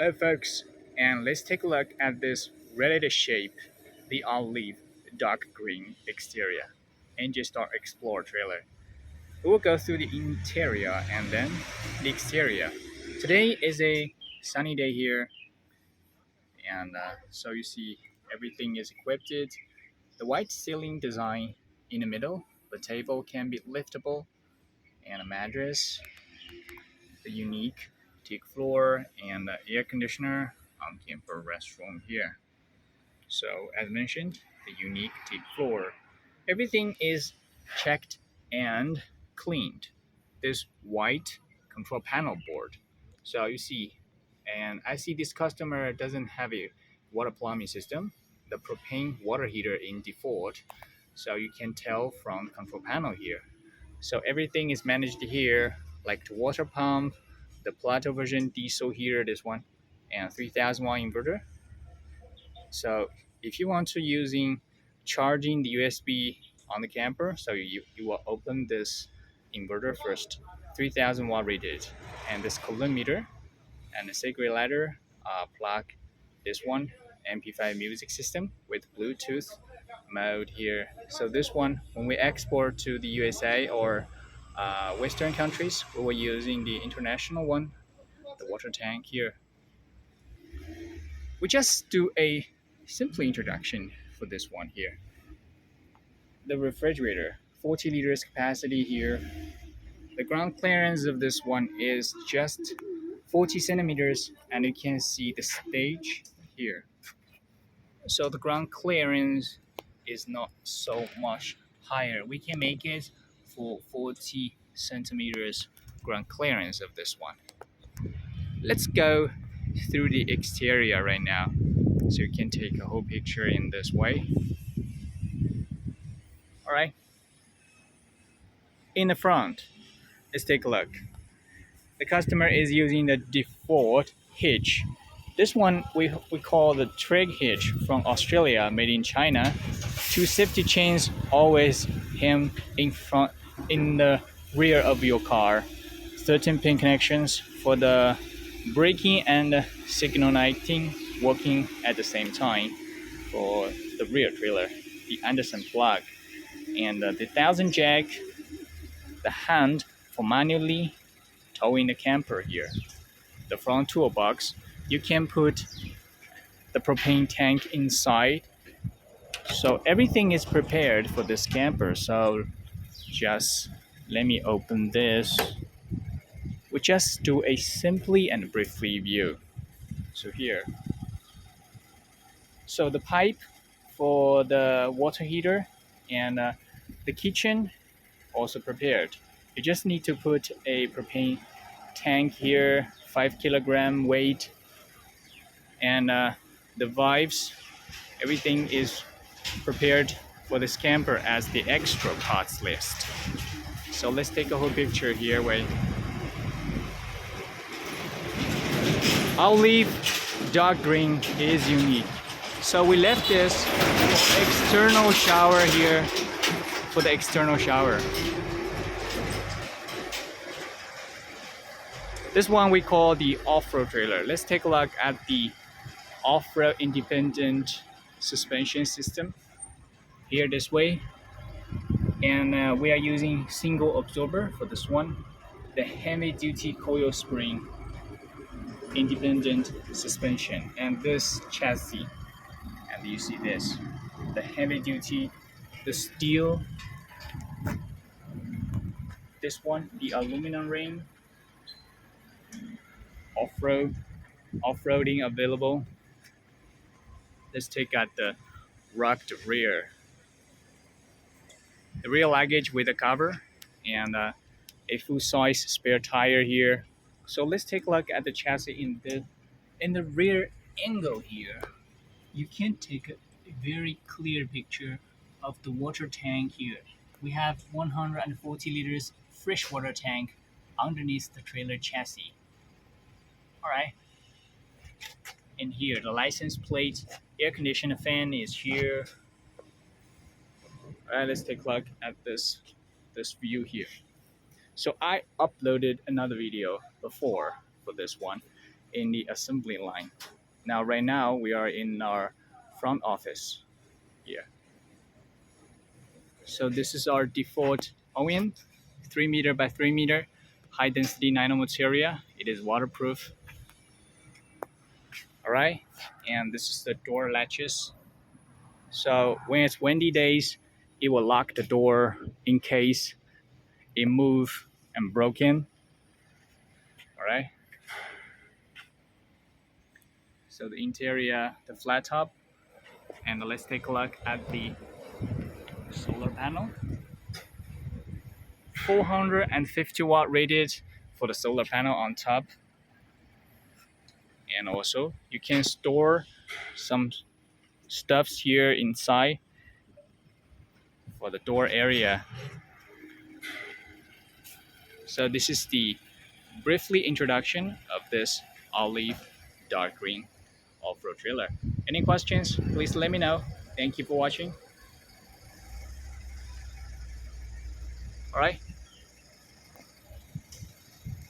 Hello folks, and let's take a look at this related shape, the olive dark green exterior, Engine Star Explorer trailer. We will go through the interior and then the exterior. Today is a sunny day here, and so you see everything is equipped. The white ceiling design in the middle, the table can be liftable, and a mattress, the unique teak floor, and the air conditioner on camper restroom here. So as mentioned, the unique teak floor. Everything is checked and cleaned. This white control panel board. So you see, and I see this customer doesn't have a water plumbing system. The propane water heater in default. So you can tell from control panel here. So everything is managed here, like the water pump, the Plato version diesel heater, this one, and 3000 watt inverter. So if you want to using charging the USB on the camper, so you will open this inverter first, 3000 watt rated, and this column meter and the sacred ladder plug this one MP5 music system with Bluetooth mode here. So this one, when we export to the USA or Western countries, we were using the international one, the water tank here. We just do a simple introduction for this one here. The refrigerator, 40 liters capacity here. The ground clearance of this one is just 40 centimeters, and you can see the stage here. So the ground clearance is not so much higher. We can make it for 40 centimeters ground clearance of this one. Let's go through the exterior right now, so you can take a whole picture in this way. All right. In the front, let's take a look. The customer is using the default hitch. This one we call the trig hitch from Australia, made in China. Two safety chains always hang in front, in the rear of your car. 13 pin connections for the braking and signal lighting working at the same time for the rear trailer. The Anderson plug and the 1000 jack, the hand for manually towing the camper here. The front toolbox, you can put the propane tank inside. So everything is prepared for this camper. So just let me open this. We just do a simply and brief review. So here. So the pipe for the water heater and the kitchen also prepared. You just need to put a propane tank here, 5 kilogram weight, and the valves, everything is prepared for this camper as the extra parts list. So let's take a whole picture here. Wait, olive dark green is unique. So we left this for external shower here, for the external shower. This one we call the off-road trailer. Let's take a look at the off-road independent suspension system here this way. And we are using single absorber for this one. The heavy-duty coil spring independent suspension, and this chassis. And you see this, the heavy-duty, the steel. This one, the aluminum ring. Off-roading available. Let's take out the rugged rear. The rear luggage with a cover and a full-size spare tire here. So let's take a look at the chassis in the rear angle here. You can take a very clear picture of the water tank here. We have 140 liters freshwater tank underneath the trailer chassis. All right. And here, the license plate, air conditioner fan is here. All right, let's take a look at this view here. So I uploaded another video before for this one, in the assembly line. Now, right now, we are in our front office here. So this is our default OEM, 3 meter by 3 meter, high density nanomaterial. It is waterproof. All right, and this is the door latches. So when it's windy days, it will lock the door in case it move and broken. All right. So the interior, the flat top, and let's take a look at the solar panel. 450 watt rated for the solar panel on top, and also you can store some stuffs here inside for the door area. So this is the briefly introduction of this olive dark green off-road trailer. Any questions, please let me know. Thank you for watching. All right.